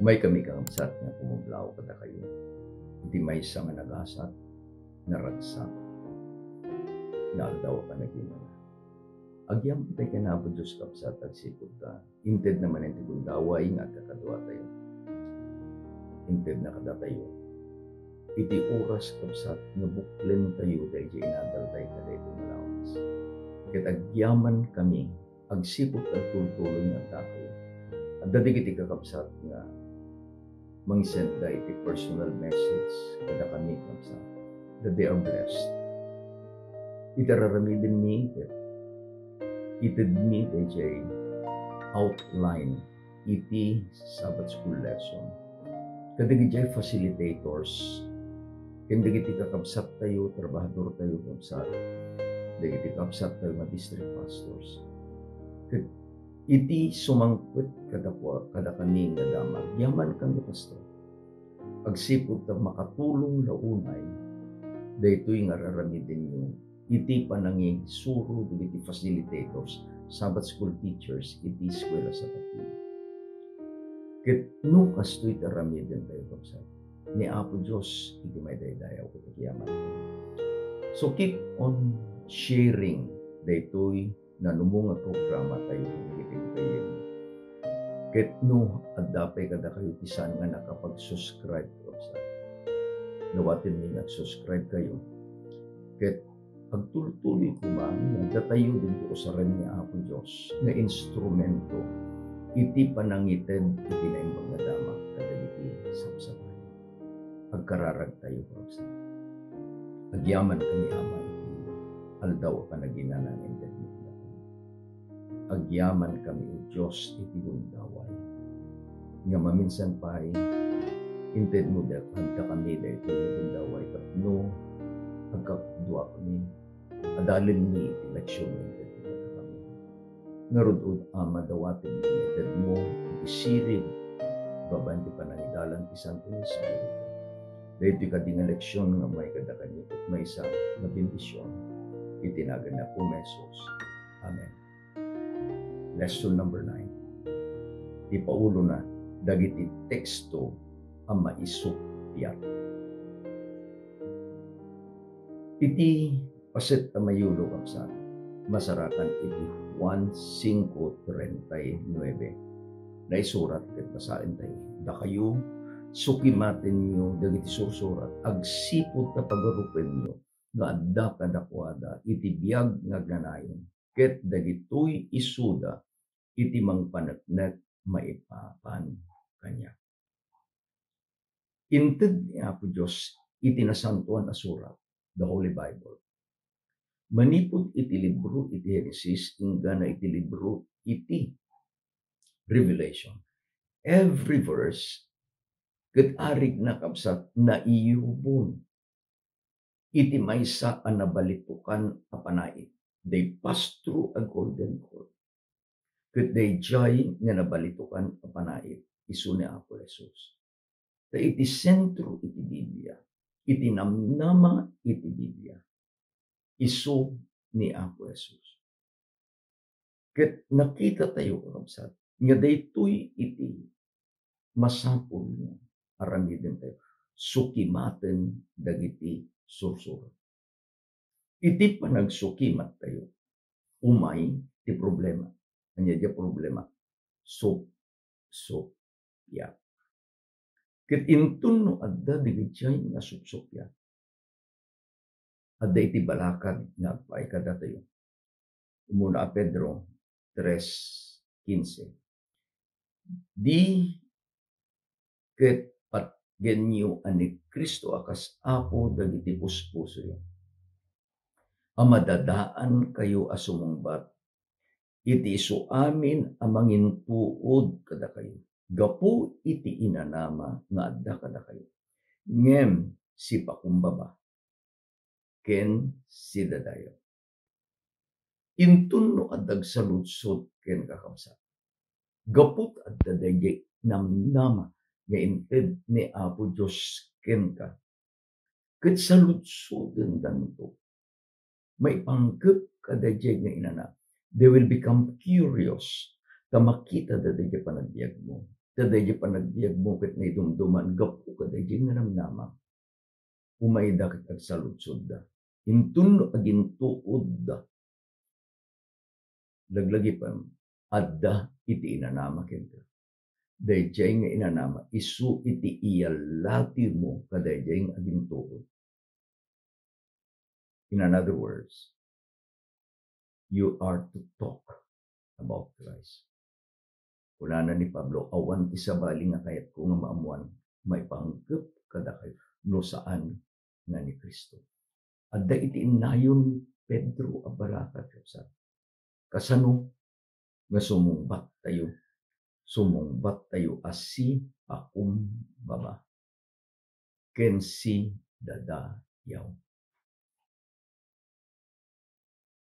May kami kakabsat nga pumublaw kada kayo. Iti may sa nga nagasat, naragsak, na aldaw ka naginala. Agyam tayo kanabo Diyos kapsat at sipod ta. Inted naman ang tigundaway nga kakadwa tayo. Inted na kada tayo. Iti oras kapsat nga buklen tayo dahil di inadal tayo kada ito malawas. Kat agyaman kami, agsipod at tultuloy nga tayo. At dadig iti kakapsat nga mang-send da iti personal message kada kami kapsat that they are blessed. Itararamidin mi itid mi DJ outline iti Sabbath School lesson. Kadagi jay facilitators. Kadagi iti kakabsat tayo, trabahador tayo kapsat. Kadagi iti kakabsat tayo mga district pastors. Iti sumangkot kada kami nga damag. Yaman kami pastor. Pagsipod ta makatulong launay, daytoy nga raramidin nyo. Iti pananging suro iti facilitators, Sabbath school teachers, iti eskwela sa kapila. Ket no kastoy taramidin tayo kapsat. Ni Apo Diyos, iti may daydayaw ko yaman. So keep on sharing daytoy na numunga programa tayo kung ket no adapay kada kayo tisan nga nakapag-subscribe sa nawatin mi nag-subscribe kayo ket pagtuloy-tuloy ko man nagdatayo din ko sa rin ni Apo Diyos na instrumento iti panangited iti na imbang nadama kada iti sabsabay pagkararag tayo sa agyaman kami amay aldaw panaginanan ng agyaman kami o Diyos iti gundaway. Nga maminsan pa'y inted mo dahil hagda kami dahil iti gundaway kat no agkakdua kami adalin mi iti leksyon inted mo kami. Ngarudod madawatin inted mo iti sirib babanti panangidalan ti Santo Espiritu. Dahil iti kadinga leksyon nga may kadakanyo at may isa na bendisyon itinagan na po mesos. Amen. Lesson number 9. Ipaulo na dagiti teksto ang maisupyat. Iti paset ang mayulo kapsa masarakan iti Juan 5:39 na isurat ket basahin tayo. Da kayo sukimaten nyo dagiti sursurat agsipod ta pagarupen nyo nga adda kadakwada iti biag nga ganayon ket dagitoy isuda iti mangpaneknek maipapan kanya. Inted ni Apo Diyos iti nasantuan a surat, the Holy Bible. Manipod iti libro iti Genesis, ingana iti libro iti Revelation. Every verse ket arig na kapsat na iyubon iti maysa a nabalitukan a panait. They pass through a golden cord. Ket they jay nga nabalitukan a panait isu ni Apo Jesus. Ta iti sentro iti Biblia, iti namnama iti Biblia, isu ni Apo Jesus. Ket nakita tayo kapsat nga daytoy iti masapul nga aramiden tayo sukimaten dagiti sursurat. Iti panagsukimat tayo, umay ti problema. Anya di problema, supsupya. Ket intun no adda digitjay nga supsupya. Adda iti balakad nga agpaay kada tayo. Umuna a Pedro 3:15. Di ket patgenyo ani Kristo akas Apo dagiti puspusoyo. Amadadaan kayo asumungbat iti isu amin amangin tuod kada kayo. Gapu iti inanama nga adda kada kayo. Ngem si pakumbaba ken si dadayo. Intun no addag saludsod ken kakabsat. Gaput adda dayjay namnama nga inted ni Apo Diyos ken ka. Ket saludsoden danto may panggap kadayjay nga inana. They will become curious ta makita dadayjay panagbiag mo. Tadayjay panagbiag mo ket na idumduman gapu kadayjay nga namnama. Umayda ket agsaludsod da. Intun aging tuod da. Laglagi pa adda iti inanama kenta. Dayjay nga inanama isu iti iyalati mo kadayjay nga aging tuod. In another words, you are to talk about Christ. Kunana ni Pablo, awan ti sabali nga kayat ko nga maamuan, may panggap kada kayo no saan nga ni Kristo. Adda iti inayon Pedro abarakat kapsa. Kasano nga sumungbat tayo asi akum baba. Kensi dadayaw.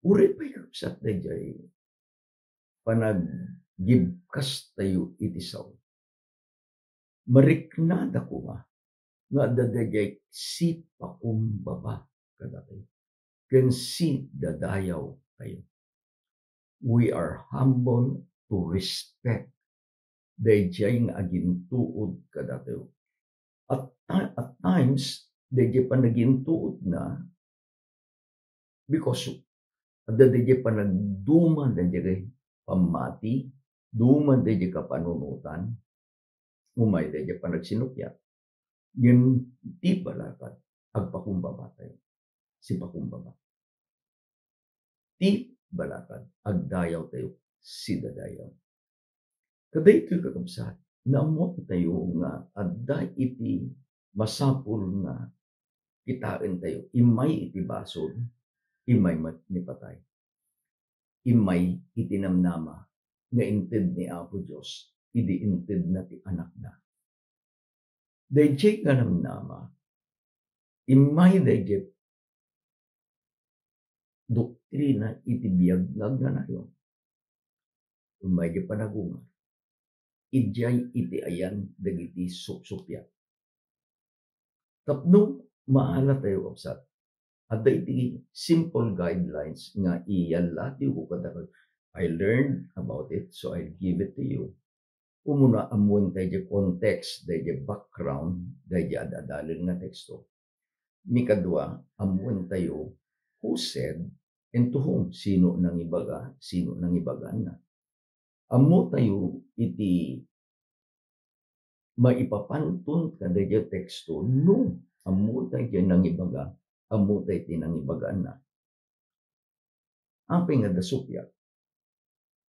Uri pa kapsat dayjay panagibkas tayo iti saw. Mariknada ko nga dadayjay si pakum baba kada kayo. Kensi dadayaw kayo. We are humble to respect dayjay nga agintuod kada kayo. At times, dayjay panagintuod na because dayjay panagduman dayjay pamati, duman dayjay kapanunutan, umay dayjay panagsinupya. Yun di balakad agpakumbaba tayo. Si pakumbaba. Di balakad agdayaw tayo si dadayaw. Kaday ito'y kakabsat, naamot tayo nga adda iti masapul nga kitain tayo. Imay iti basod, imay ni patay. Imay iti namnama nga inted ni Apo Diyos, idi inted na ti anak na. Dayjay nga namnama, imay dayjay doktrina iti biyaglag na nayon. Umay di panagunga. Ijay iti ayan dagiti supsupya. Tapno maala tayo kapsat. Adda iti simple guidelines nga iyalati ko kada. I learned about it, so I'll give it to you. Umuna amuin tayo context, tayo background, tayo adadalin nga teksto. Mikadwa, amuin tayo who said and to whom, sino nang ibaga, sino nang ibagan na. Amo tayo iti maipapantun kada dya teksto, no, amo tayo nang ibaga, amo tayo tinang ibagaan na. Apay nga dasupya,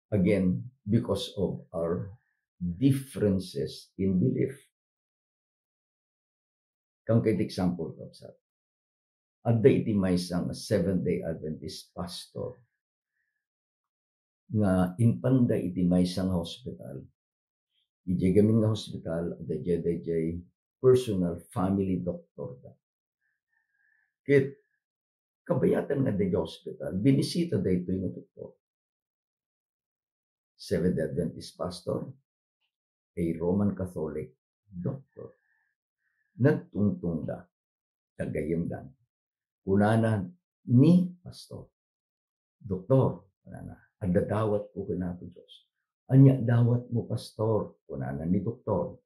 again, because of our differences in belief. Kang kay example kapsat, adda iti maysang Seventh-day Adventist pastor nga impanda iti maysang hospital. Ijay gamin nga hospital, dayjay personal family doctor da. Kit kabayatan nga dayjay hospital, binisita daytoy nga doktor. Seventh-day Adventist pastor, a Roman Catholic doctor. Nagtungtung da, kagayimdan. Kunana ni pastor, doktor, kunana, agdadawat ko kinapo Diyos. Anya dawat mo pastor, kunana ni doktor,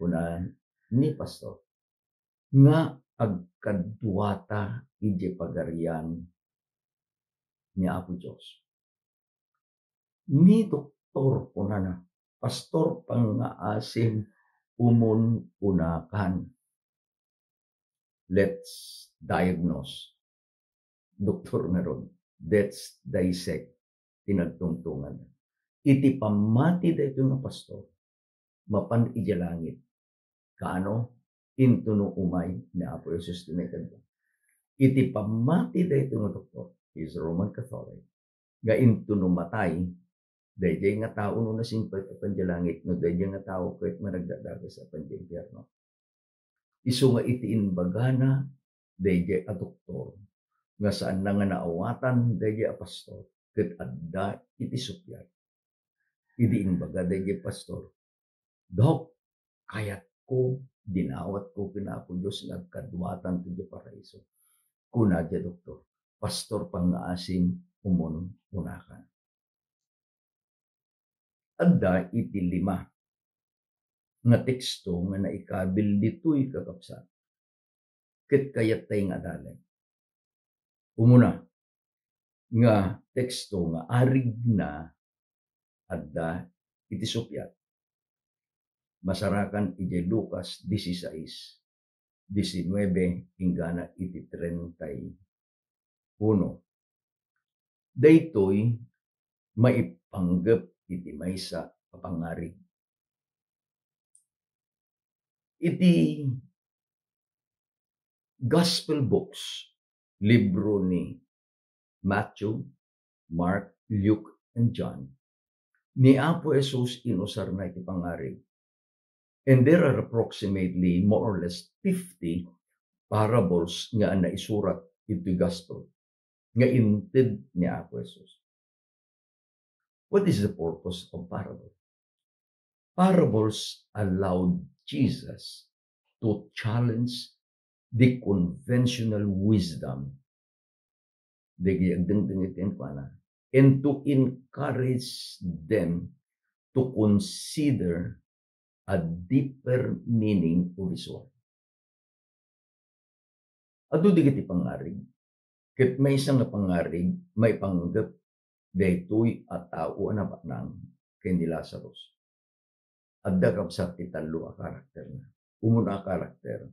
kunana ni pastor, nga agkadwata ije pagarian ni Apo Diyos. Ni doktor, kunana, pastor pangaasim umun unakan. Let's diagnose. Doktor na ron. Let's dissect. Tinagtungtungan. Iti pamati da ito nga pastor. Mapan ijalangit. Kaano? Intuno umay na Apo Jesus tinitad. Iti pamati da ito nga doktor. Is Roman Catholic. Nga intuno matay. Dayjay nga tao no nasimpay at panjalangit. No dayjay nga tao kahit managdadaga sa panjimperno. Isu nga iti inbagana, dayjay a doktor, nga saan na nga naawatan, dayjay a pastor, ket adda iti supyat. Iti inbaga, dayjay pastor, Dok, kayat ko, dinawat ko kinapo Diyos, nagkadwatan to di paraiso. Kuna dya doktor, pastor pangaasim, unakan. Adda iti 5 nga teksto nga naikabil dito'y kakapsat. Ket kayat tay nga dalan. Umuna, nga teksto nga arig na adda iti supyat. Masarakan iti Lucas 16:19 ingana iti 31. Daytoy maipanggep iti maysa a pangarig. Iti Gospel books, libro ni Matthew, Mark, Luke, and John, ni Apo Jesus inusar na iti pangarig. And there are approximately more or less 50 parables nga naisurat iti Gospel nga inted ni Apo Jesus. What is the purpose of parable? Parables allowed Jesus to challenge the conventional wisdom and to encourage them to consider a deeper meaning of His word. Adu digiti pangarig. Ket may isang nga pangarig, may panggap daytoy a tao na baknang ken ni Lazarus. Adda kapsat ti tallo a karakter na. Umuna a karakter,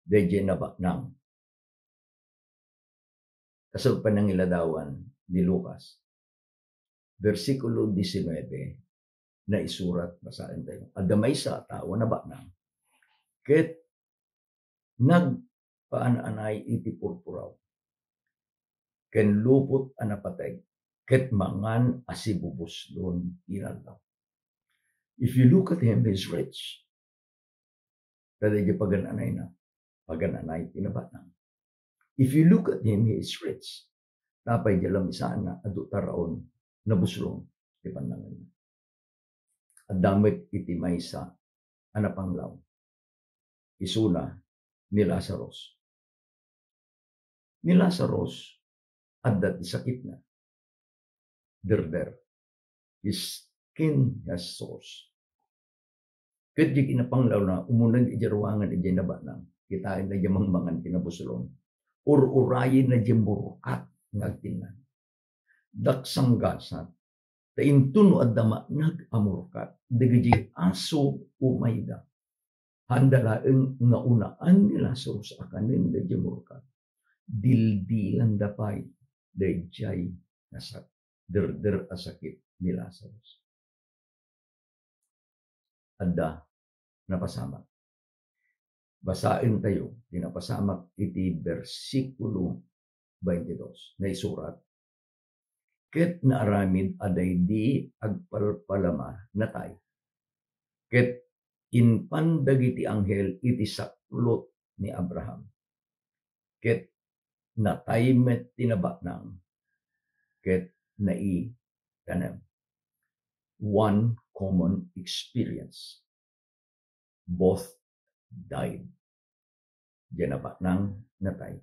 dayjay na baknang. Kasag panangiladawan ni Lucas, versikulo 19, na isurat, basahin tayo. Adda may sa tao na baknang, ket nagpaananay iti purpuraw, ken lupot a napateg, ket mangan asibubuslon inalaw. If you look at him, he's rich. Tadi dia pagananay na. Pagananay tinabatang. If you look at him, he is rich. Tapay dia lang isaan na adu taraon na buslong ti pandangan niya. At damit iti maysa anapanglaw. Isuna ni Lazarus. Ni Lazarus adda ti sakit na. Derder. His skin has sores. Ket di kinapanglaw na umunag ijarwangan iti nabanang kitain na jamang mangan kinabuslong. Ur-urayin na jamurukat ngagtinan. Daksang gasat taintuno adama nag-amurkat dagiti aso umayda. Handalaeng nga unaan ni Lazarus akanin da jamurukat. Dildilan dapay dayjay nasak derder asakit ni Lazarus. Adda napasamak. Basain tayo, dinapasamak iti versikulo 22 na isurat. Ket naaramid aday di agpalpalama natay. Ket inpandag iti anghel iti saklot ni Abraham. Ket natay met tinabaknang. Ket nai tanem. One common experience. Both died. Janaba nang natay.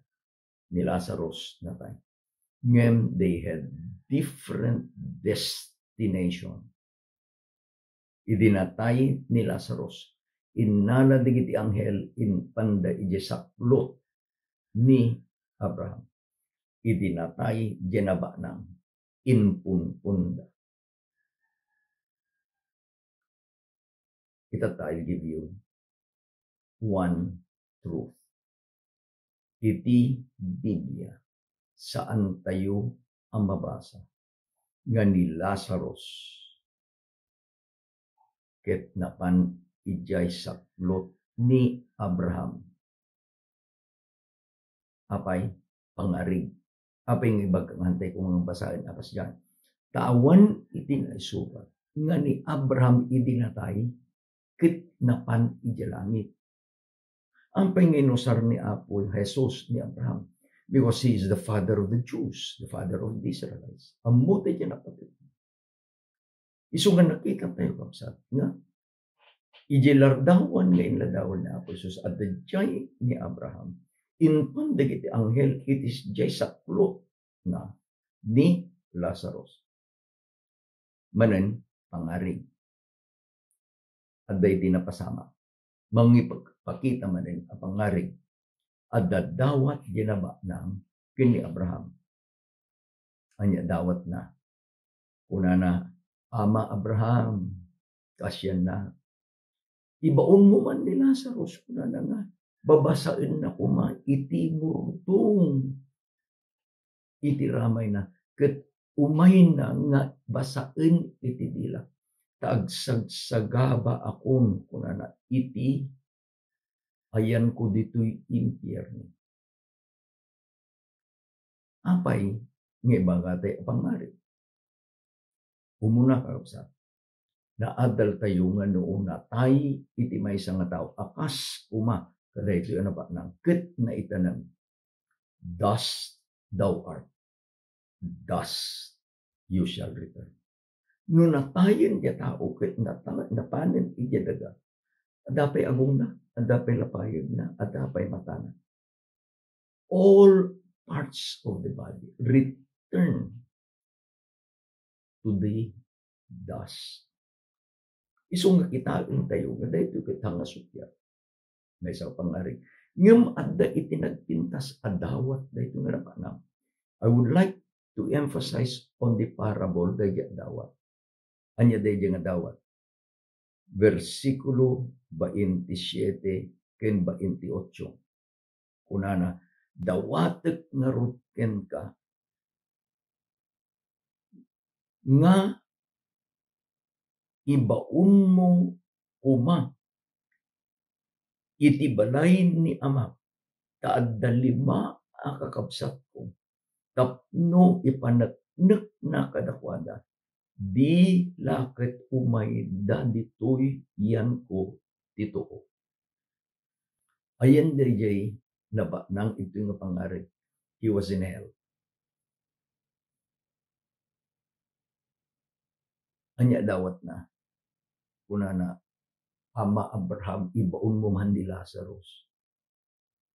Ni Lazarus natay. Ngem they had different destination. Idinatay ni Lazarus. Innala digiti anghel in panda ije saklot ni Abraham. Idinatay janaba nang inpunpunda. I'll give you one truth. Iti Biblia, saan tayo ang mabasa nga ni Lazarus ket napan ijay saklot ni Abraham. Apay pangarig. Apay ng ibang hantay kong basahin apas dyan. Tawan iti naisurat nga ni Abraham idinatay ket napan iti langit. Ang panginusar ni Apo Jesus ni Abraham because he is the father of the Jews, the father of the Israelites. Ammo tayo napatid. Isu nga nakita tayo kapsat nga iti lardawan nga inladawan ni Apo Jesus at the jay ni Abraham inpandag iti anghel itis jay saklot na ni Lazarus. Manen pangarig. aday tinapasama. Mangipagpakita man din ang pangarig at dadawat ginaba ng kini Abraham. Anya dawat na. Kuna na, Ama Abraham, kasyan na. Ibaon mo man ni Lazarus, kuna na nga. Babasain na kuma, iti murtong. Iti ramay na. Ket umay na nga basain iti dila. Taagsagsagaba akon, kuna na, iti ayan ko dito'y impyerno. Apay, nga ibagatay apangari. Umuna ka sa naadal tayo nga noon na tay iti may nga tao. Akas uma, kada ito ano pa, nang ket na itanam. Dust thou art. Dust you shall return. No natayin niya tao, ket napanin iti daga. Adapay agong na, adapay lapayag na, adapay mata na. All parts of the body return to the dust. Isong nakitaan tayo, nga dahil ito nga sukya. May isang pangaring. Ngam adda itinagpintas adawat dahil ito nga napanam. I would like to emphasize on the parable dahil adawat. Anya dahil nga adawat. Versikulo 27 ken 28. Kunana, dawatek nga rutken ka nga ibaon mo kuma iti balay ni Ama taadda lima akakabsat ko tapno ipanaknek na kadakwada di laket umay da ditoy yan ko titoo. Ayan DJ naba nang ito nga pangarig. He was in hell. Anya dawat na. Kuna na, Ama Abraham, ibaon mo man ni Lazarus.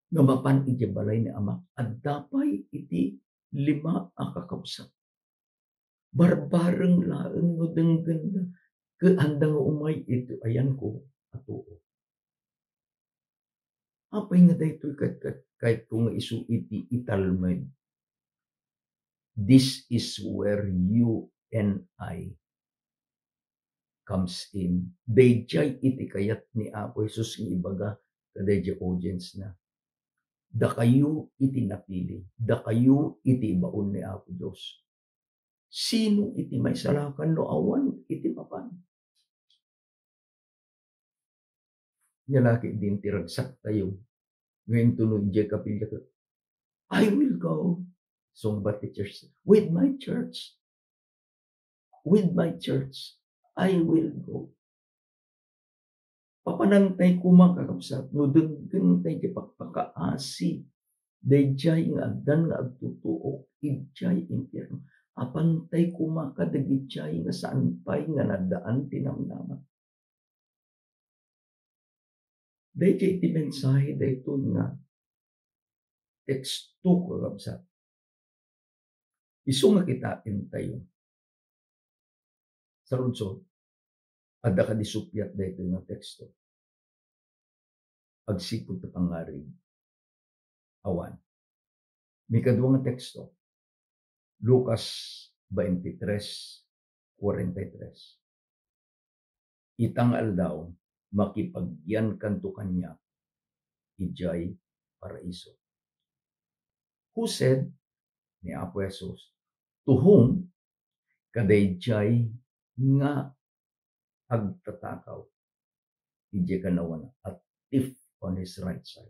Nga mapan iti balay ni Ama, at dapay iti lima akakabsat. Barbareng laeng no denggenda, keandang umay ito, ayan ko, atoo. Apay nga daytoy kahit kung isu iti italmed. This is where you and I comes in. Dayjay iti kayat ni Apo Jesus ng ibaga kadayjay audience na. Da kayo iti napili. Da kayo iti ibaon ni Apo Diyos. Sino iti may salakan no awan iti papan? Nalaki din tiragsak tayo. Ngayon tunod jay kapilya ko. I will go. Sungbat the church. With my church. With my church. I will go. Papanantay kumakakapsat. No denggen tayo di pagpakaasi. Dayjay nga agdan nga agtutuok. Idjay impyerno. Apantay kumakadagidjay nga saan pa'y nga nadaan tinamnaman. Dayjay iti mensahe dayto nga teksto kakapsat. Isu nga kitain tayo. Sa runsod, adda ka disupyat dayto nga teksto. Agsikod ta pangarig. Awan. May kadwa nga teksto. Lucas 23:43. Itangal daw, makipagyan kanto kanya, ijay paraiso. Who said, ni Apo Jesus, to whom kadayjay nga agtatakaw, ijay kanawan at if on his right side.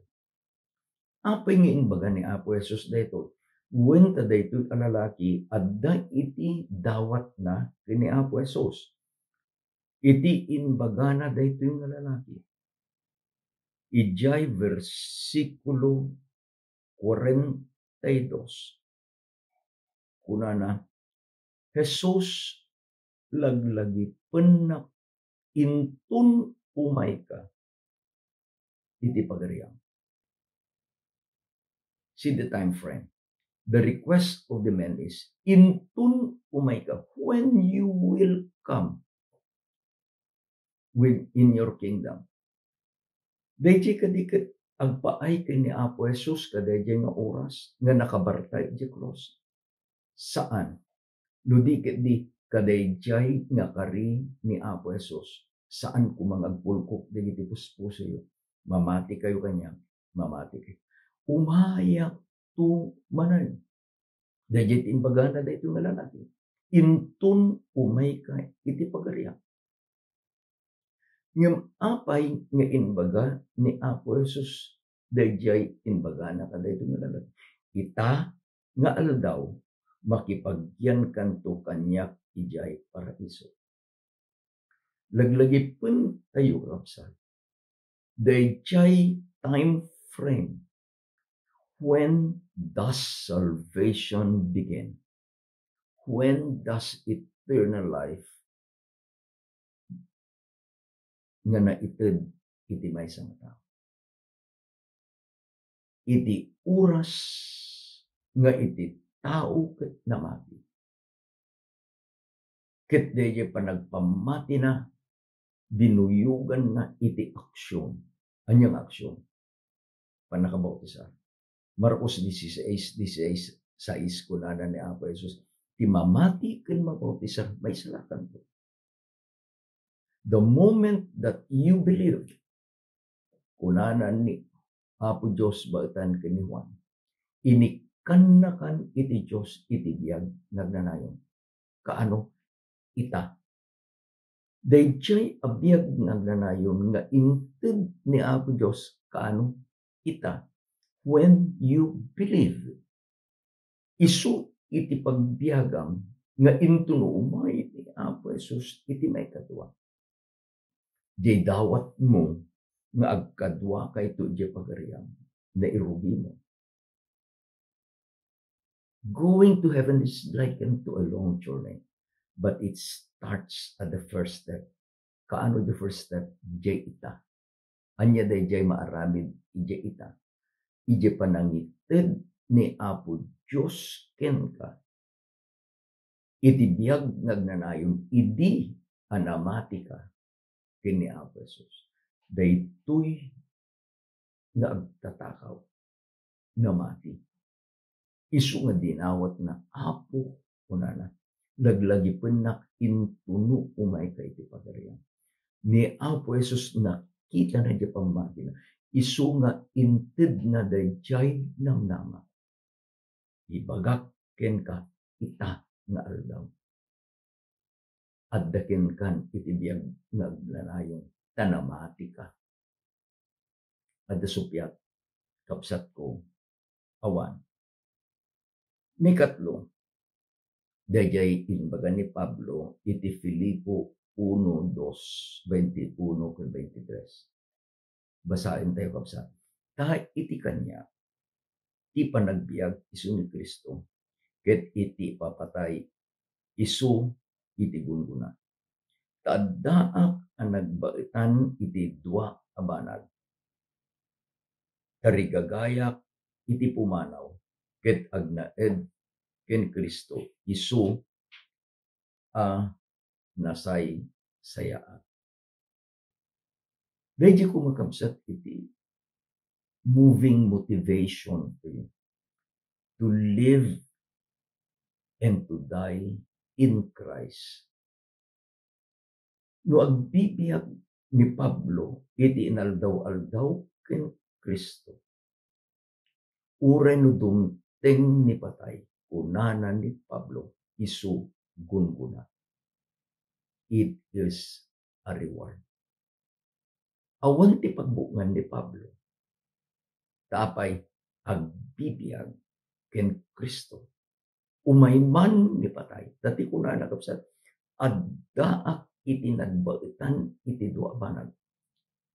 Apay nga imbaga ni Apo Jesus dayto, when ta daytoy kalalaki, adda iti dawat na kini Apo Jesus. Iti imbaga na daytoy nga lalaki. Ijay versikulo 42. Kunana, Jesus laglagi penak intun umay ka iti pagariang. See the time frame. The request of the man is, intun umay ka, when you will come. within your kingdom. Dayjay kadiket agpaay kay ni Apo Jesus kadayjay nga oras nga nakabartay di cross. Saan? No di kadayjay nga kari ni Apo Jesus. Saan ko mangagpulkok digiti puspuso mamati kayo kanya, mamati kayo. Umayak tu manay. Dayjay timbagana dayto nga lalaki. Intun umay ka iti pagariya. Ngem apay nga inbaga ni Apo Jesus dayjay inbagana kadayto nga lalaki. Ita nga aldaw makipagyan kanto kanyak ijay paraiso. Laglagi pun tayo kapsat. Dayjay time frame when does salvation begin? When does eternal life nga naited iti maysa nga tao? Iti oras nga iti tao ket namati. Ket dayjay panagpamati na dinuyugan na iti aksyon. Anyang aksyon? Panakabautisa. Marcos 16:16 kunana ni Apo Jesus. Ti mamati ken mabautisa may salakan to. The moment that you believe, kunana ni Apo Diyos bautan ken ni Juan, inikan na kan iti Diyos iti biyag nagnanayon. Kaano? Ita. Dayjay abiyag nagnanayon nga inted ni Apo Diyos kaano? Ita. When you believe, isu iti pagbiagam nga intuno umay ni Apo Jesus iti may kadwa. Di dawat mo nga agkadwa kay ito di pagariam na irugi mo. Going to heaven is likened to a long journey, but it starts at the first step. Kaano the first step? Ije ita. Anya dayjay maaramid ije ita. Ije panangited ni Apo Diyos ken ka. Iti biyag nagnanayon idi anamati ka ken ni Apo Jesus. Daytoy nga agtatakaw namati. Isu nga dinawat na Apo kunana. Laglagi penak intuno umay ka iti pagarian. Ni Apo Jesus nakita na di pamati na. Isu nga inted na dayjay ng nama. Ibagak ken ka ita nga aldaw. Addaken kan iti biyag nagnanayon tanamati ka. Adda supyat kapsat ko awan. May katlo. Dayjay inbaga ni Pablo iti Filipo 1:2, 21-23. Basahin tayo kapsat. Kahit iti kanya, ti panagbiag isu ni Kristo, ket iti papatay isu iti gunguna. Taddaak ang nagbaitan iti dua abanag. Tarigagayak iti pumanaw, ket agnaed ken Kristo isu nasay sayaan. Dayjay ko makabsat iti moving motivation to live and to die in Christ. No agbibiyag ni Pablo iti inaldaw-aldaw ken Kristo. Uray no dumteng ni patay kunana ni Pablo isu gunguna. It is a reward. Awan ti pagbungan ni Pablo. Tapay agbibiyag ken Kristo. Umayman ni patay. Dati kunana kapsat. Addaak iti nagbaitan iti dua banag.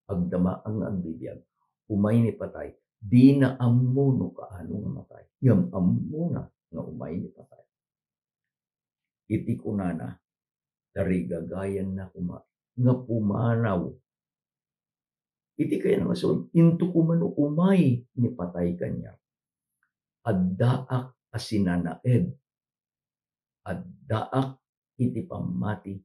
Agdama ang agbibiyag. Umay ni patay. Di na ammo no kaano nga matay. Ngam ammo na nga umay ni patay. Iti kunana. Tarigagayan na nga pumanaw. Iti kaya nga so, into kumano umay ni patay kanya. Addaak asinanaed. Addaak iti pamati.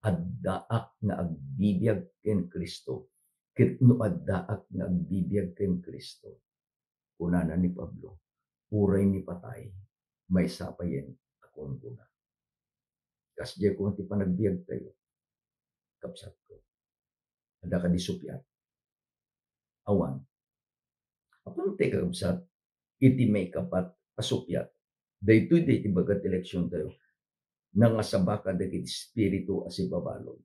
addaak nga agbibiyag ken Kristo. Ket no addaak nga agbibiyag ken Kristo. Kunana ni Pablo, uray ni patay, may sapayen akong kuna. Kasdiya ko ti panagbiag tayo, kapsat ko. Ada ka di supyat. Awan. Apan te kapsat, iti may kapat pasupyat. Daytoy ti bagat eleksyon tayo. Nangasabaka dagiti espiritu as ibabalog.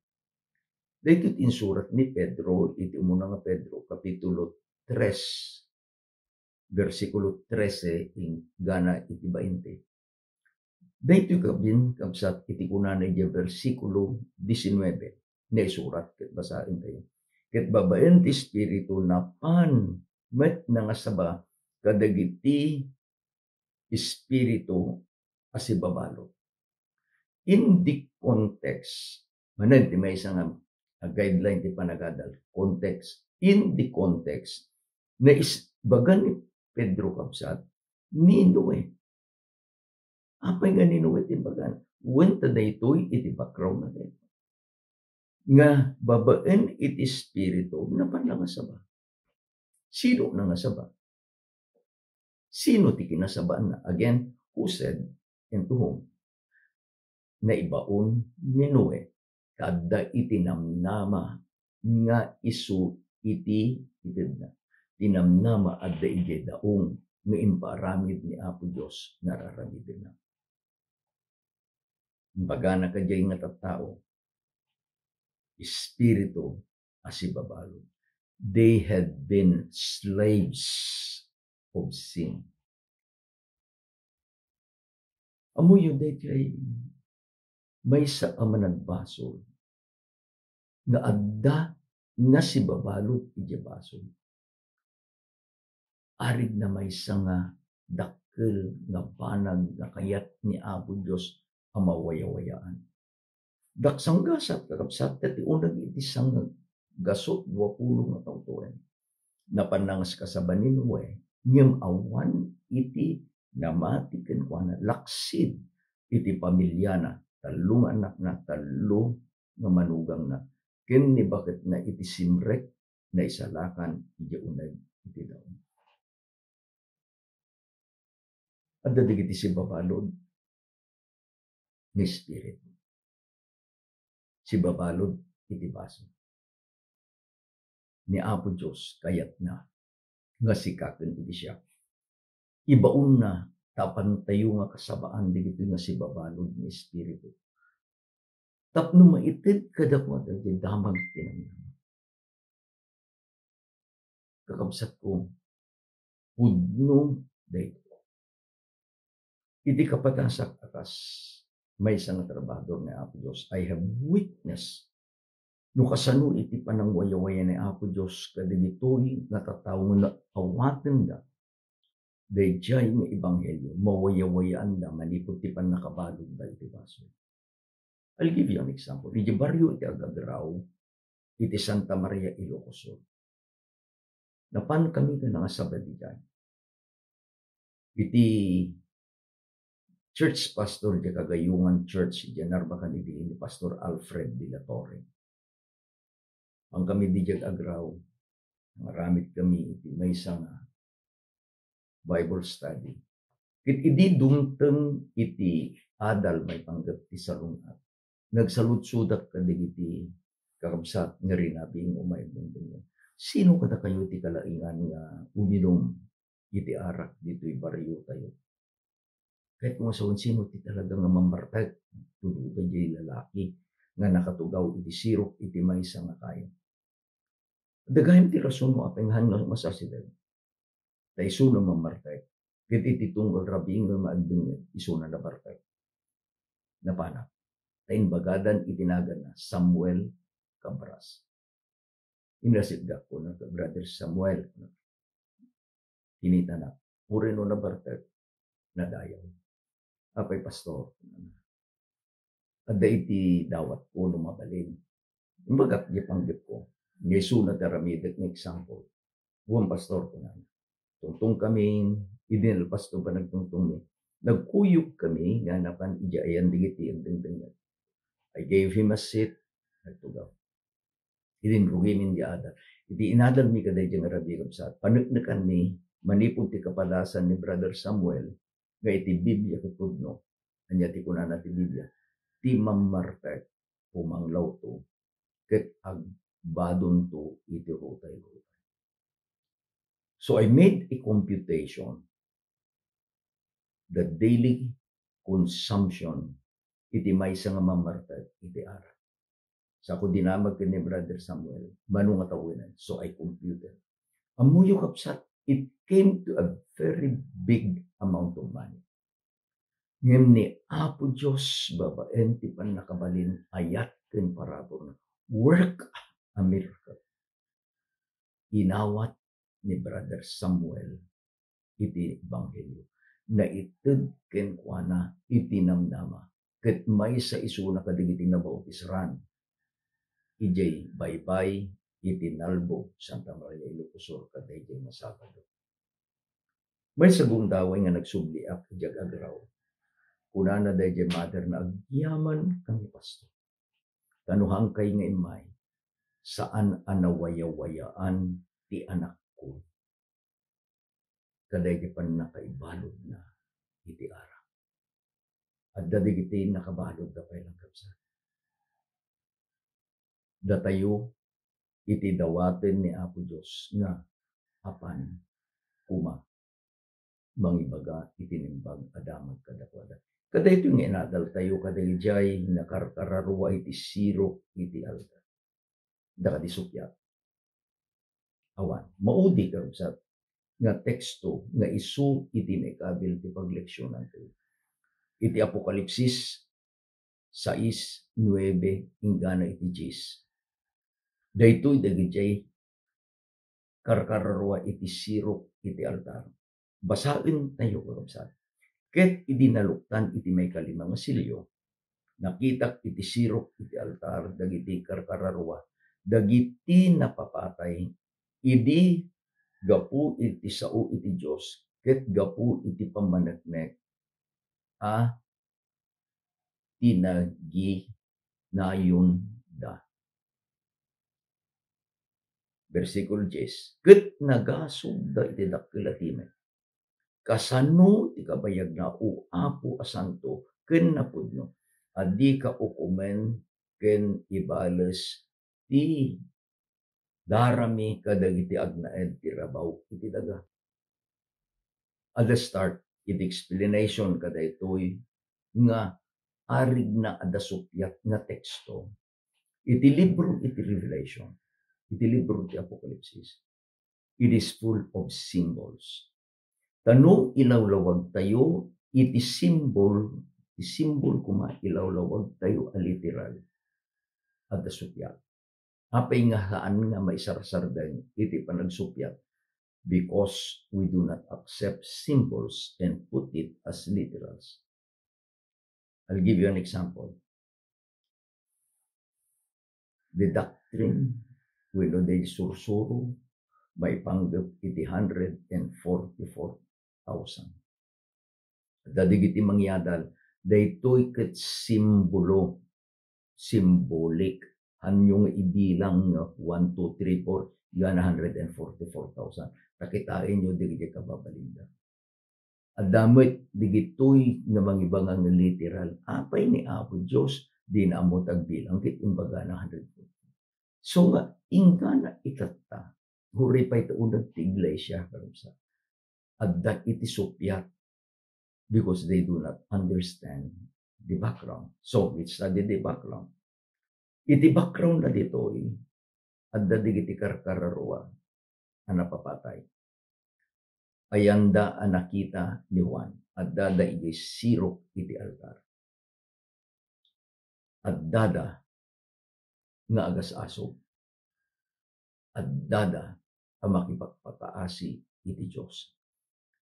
Daytoy insurat ni Pedro, iti umuna nga Pedro, kapitulo 3, versikulo 13, gana iti 20. Daytoy kabin kapsat iti kunana iti versikulo 19 na isurat ket basahin tayo. Ket babaen ti espiritu na pan met nangasaba kadagiti espiritu as ibabalog. In the context, manan ti may isang guideline ti panagadal, context. In the context, na bagan ni Pedro kapsat, ninuwe. Apay nga ninuwe ti bagan? Wenta daytoy iti background na dayto. Nga babaen iti espiritu na panlangasaba. Sino nangasaba? Sino ti kinasabaan na? Again, who said and to whom? Na ibaon ni Noe kada itinamnama nga isu iti na tinamnama adda ije daong nga imparamid ni Apo Dios nararamid na. Bagana kajay nga tattao espiritu as ibabalog. They had been slaves of sin. Amo yun kay may sa ama nagbasol nga adda nga si babalod iti basol. Arid na may nga dakkel nga banag nga kayat ni Apo Dios ang mawayawayaan. Daksang gasat kakapsat iti unag iti sang gasot 20 nga taon. Napanangas kasaban ni Noe ngem awan iti namati ken kuana laksid iti pamilyana. 3 anak na, 3 nga manugang na. Ken ni bakit na iti simrek na isalakan iti unag iti daon. Adda digiti si babalod ni spirit. Si babalod iti baso. Ni Apo Dios kayat na nga sikaken iti siya. Ibaon na tapan tayo nga kasabaan digito nga si babalod ni espiritu. Tapno maited kadakwat iti damag tinamnama. Kakabsat ko, pudno dayto. Iti kapatasak akas may isang trabador ni Apo Dios. I have witness no kasano iti panangwayawaya ni Apo Dios kadagitoy nga tattao nga awaten da dayjay nga ebanghelyo mawayawayaan da manipod ti pannakabalog da iti baso. I'll give you an example. Iti baryo iti Agadraw, iti Santa Maria Ilocos Sur. Napan kami ka nga sabadi dyan. Iti church pastor di Kagayungan Church di Narbacan iti ni Pastor Alfred de la Torre. Ang kami di Agraw, maramit kami iti may isang Bible study. Iti dumteng iti adal may panggap ti salungat. Nagsalutsudat ka digiti kakabsat nga rinabing umayag din. Sino kada kayo ti kalaingan nga uminom iti arak dito'y baryo tayo? Kahit mga sawon sino ti talaga nga mamartag, tuduta di lalaki nga nakatugaw iti sirok iti maysa nga kayo. Dagayem ti rason mo apenghan nga masasidal. Ta iso na mamartag. Ket iti tunggal rabing nga maagdeng iso na nabartag. Napana. Tayin bagadan itinagan na Samuel Cabras. Inasidga ko na brother Samuel. Kinita na. Puri no nabartag. Nadayaw. Apay pastor. Ada iti dawat ko no mabalin. Imbagat di panggip ko. Yesu na taramidak ng example. Buwan pastor ko na. Tungtong kami, idinalpas to pa nagtungtong mi. Nagkuyog kami, nga napan ijayan digiti ang dingdingan. I gave him a seat, nagtugaw. Ilinrugimin di adal. Iti inadal mi kaday diyang arabi kabsat. Panagnakan mi, manipon ti kapalasan ni Brother Samuel, nga iti Biblia katudno, anya ti kunana ti Biblia, ti mamartek pumanglaw to, ket agbadon to iti rutay-rutay. So I made a computation. The daily consumption iti maysa nga mamartek iti ara. Sa ako dinamag ni Brother Samuel, manong atawinan. So I computed. Amuyo kapsat, it came to a very big amount of money. Ngem ni Apo Diyos, babaen ti pan nakabalin, ayat ken parabor na, work a miracle. Inawat ni Brother Samuel iti Ebanghelyo. Na ited ken kuana iti namnama. Ket may sa isuna kadigiti na bautisran. Ijay baybay iti Nalbo, Santa Maria Ilocosur, kaday jay masabado. May sagong daway nga nagsubliak ijag agraw. Kunana day jay mother na agyaman kami pasto. Kanuhang kay nga imay, saan anawaya-wayaan ti anak ko. Kaday jay pan nakaibalod na iti ara. At dadigiti nakabalod na pay lang kapsa. Datayo iti dawaten ni Apo Diyos nga apan kuma mangibaga itinimbag adamag kadakwada. Kada ito nga inadal tayo kadayjay nakarkararwa iti siro iti altar. Daka disupyat. Awan, maudi ka sa nga teksto nga isu iti naikabil ti pagleksyonan tayo. Iti Apokalipsis 6:9 ingana iti 10. Daytoy dagijay karkararwa iti siro iti altar. Basain tayo kakabsat. Ket idinaluktan iti may kalimang silyo, nakitak iti sirok iti altar, dagiti karkararwa, dagiti napapatay, idi gapu iti sao iti Diyos, ket gapu iti pamaneknek, tinagi nayon da. Versikulo 10, ket nagasog da iti dakkel atime. Kasano ti kabayag na o Apo a santo ken napudno. Adi ka ukumen ken ibales ti darami kadagiti agnaed ti rabaw iti daga. At the start, iti explanation kadaytoy nga arig na adasupyat nga teksto. Iti libro iti Revelation. Iti libro ti Apokalipsis. It is full of symbols. Tano ilawlawag tayo, iti symbol kuma ilawlawag tayo a literal. At asupyat. Apay nga haan nga maisarsardan iti panagsupyat. Because we do not accept symbols and put it as literals. I'll give you an example. The doctrine wino day sursuro may panggap iti 144,000. Dadigiti mangyadal, daytoy ket simbolo, symbolic, hanyong ibilang 1, 2, 3, 4, yan 144,000. Takitain nyo, digiti kababalinda. Adamit, digitoy nga mangibangang literal, apay ni Apo Diyos, di na mo tagbilang, kit imbaga na 140. So nga, ingana itata, huripay taunag ti iglesia, karumsa. Adda iti supyat, because they do not understand the background. So, we study the background. Iti background na ditoy, adda digiti karkararwa, anapapatay. Ayanda anakita ni Juan, adda da iti sirok iti altar. Addada nga agas-asog. Addada ang makipagpataasi iti Diyos.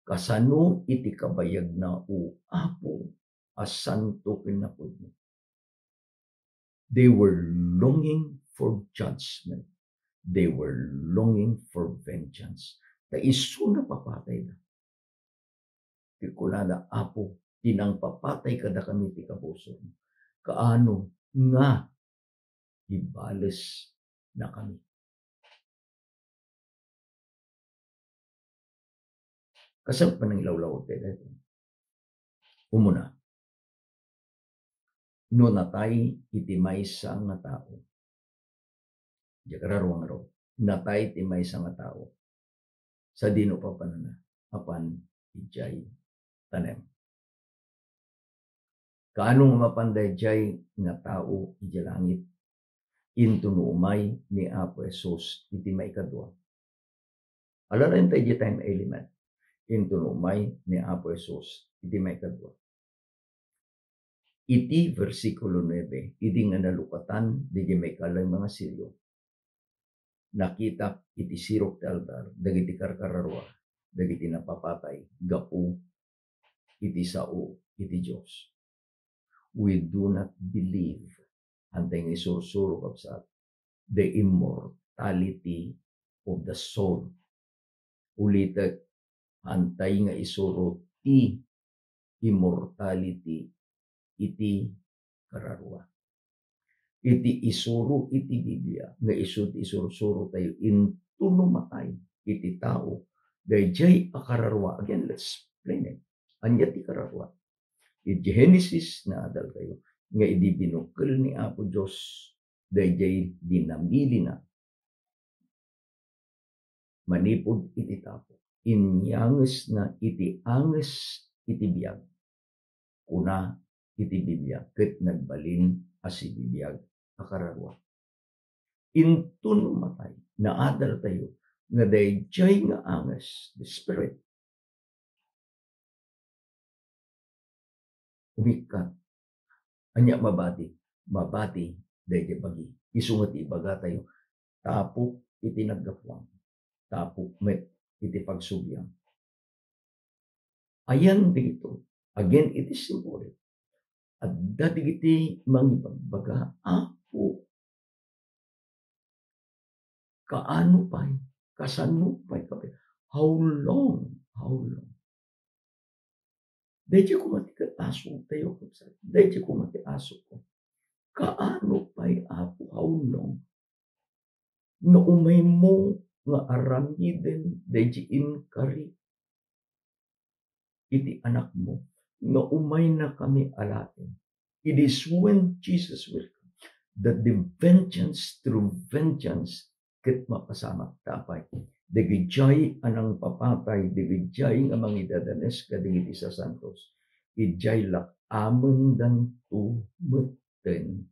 Kasano iti kabayag na o Apo as santo kinapudno. They were longing for judgment. They were longing for vengeance. Ta isu na papatay na. Tikunada, Apo, tinang papatay kada kami ti kapuso. Kaano nga ibales na kami. Kasang panangilawlaw tayo. Umuna, no natay iti maysa nga tao. Di kararong araw. Natay iti maysa nga tao. Sa dino pa panana. Apan ijay tanem. Kaano nga mapanday jay nga tao iti langit. Into no umay ni Apo Jesus iti maikadwa. Alaran tayo iti time element. Into no umay ni Apo Jesus iti maikadwa. Iti versikulo 9, iti nga nalukatan, di may kalay mga siryo. Nakita iti sirok ti altar, dagiti karkararwa, dagiti napapatay, gapu, iti sao, iti Diyos. We do not believe, antay nga isurusuro kapsat, the immortality of the soul. Ulitek, antay nga isuro ti immortality iti kararwa. Iti isuro iti Biblia, nga isuro tayo into numatay iti tao, dayjay a kararwa. Again, let's explain it. Anya ti kararwa. Iti Genesis na adal kayo, nga idi binukil ni Apo Diyos, dayjay dinamili na, manipod iti tapo. Inyanges na iti anges iti biyag. Kuna iti bibiyag, ket nagbalin asi bibiyag akararwa. Intun matay, naadal tayo, nga dayjay nga anges, the spirit, umikat, anya mabati, dayjay bagi, isungat ibaga tayo, tapok iti naggapwang, tapok met iti pagsubiyang. Ayan dito, again, it is symbolic. At dadigiti mangipagbaga, Apo, kaano pa'y, kasano pa'y kapit, how long, dahil ko matikatasok tayo, dahil ko matiasok ko, kaano pa'y Apo, how long, na umay mo, nga aramiden, dahil inkari, iti anak mo, nga umay na kami alain. It is when Jesus will come that the vengeance, through vengeance, ket mapasamak tapay. Dagijay anang papatay, dagijay nga mangidadanes kadigiti sa santos. Ijay lak amon dan tumeten.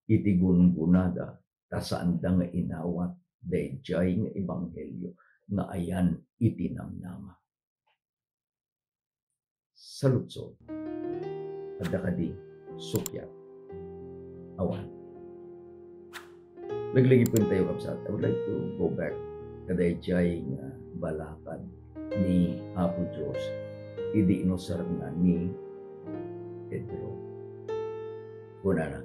Iti gungunada, tasaanda nga inawat, dayjay nga ebanghelyo, nga ayan itinamnama. Salutsod, adakadi, sukyat, awan. Laglagi po tayo kapsat. I would like to go back kadayjay nga balakad ni Apo Diyos. Idi inosar na ni Pedro. Una na,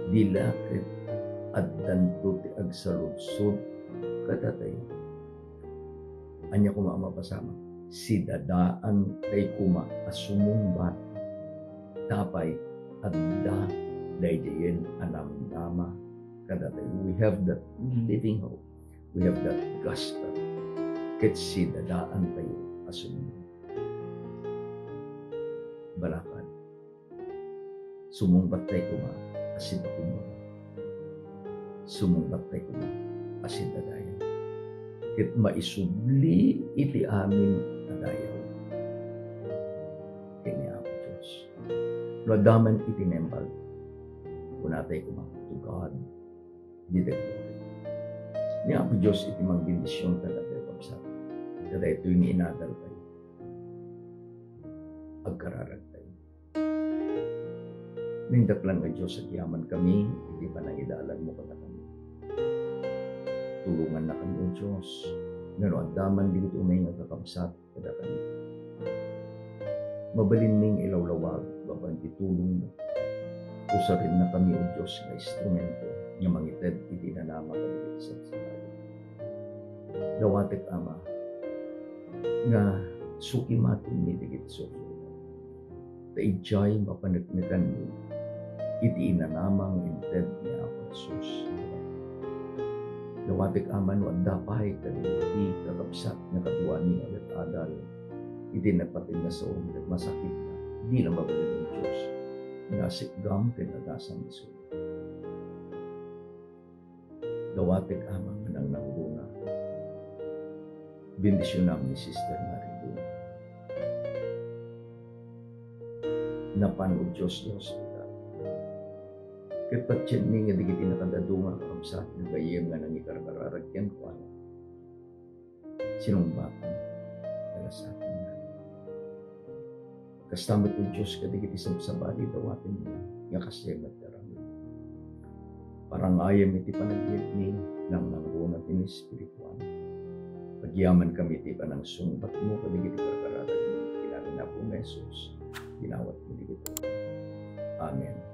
dilakit at danto ti agsaludsod katatay. Anya kuma mapasama. Si dadaan kay kuma asumumbat tapay adda daydayen anamnama kadatay. We have that living hope. We have that gospel. Ket si dadaan tayo asumumbat. Balakad. Sumumbat tayo kuma asin pakumbaga. Sumumbat tayo kuma asin dadayan. Ket maisubli iti amin adayaw. Kini Apo Diyos. Ladaman iti nembal. Kunatay kuma. To God be the glory. Ni Apo Diyos iti magbindisyon kadatay pagsa. Kada ito yung inadal tayo. Agkararag tayo. Nindak lang nga Diyos at yaman kami, hindi pa nang idalag mo kata kami. Tulungan na kami o Diyos. Ngano andaman dito umay nga kakabsat kada kami. Mabalin ning ilawlawag, babanti tulong mo. Usarin na kami o Diyos na instrumento nga mangited iti na nama kaligit sa salayo. Dawatek Ama, nga sukimatin ni digit so. Taijay mapanagnagan mo, iti inanamang inted ni Apo Jesus. Dawatik aman o dapahay kaditi kakapsat na katuwani agat adal, iti napatin na sa ulit masakit na, di na mabalid ng Diyos, nasikgam kinagasang iso. Dawatik amang nang nangguna, bendisyonam ni Sister Marilu. Napanood Diyos sa hospital. Kitpatsin ni nga digiti nakadadunga kakamsat na gayem nga nang ikarkararagyan ko ano. Sinumbatan dala sa atin na. Kastamat ko Diyos kadigiti sabsabali dawatin mo nga kasemat karami. Parang ayam iti panagiyag ni nang nangguna tin espirituan. Pagyaman kami iti panang sungbat mo kadigiti karkararagyan kinanina po na Jesus. Ginawat mo dito. Amen.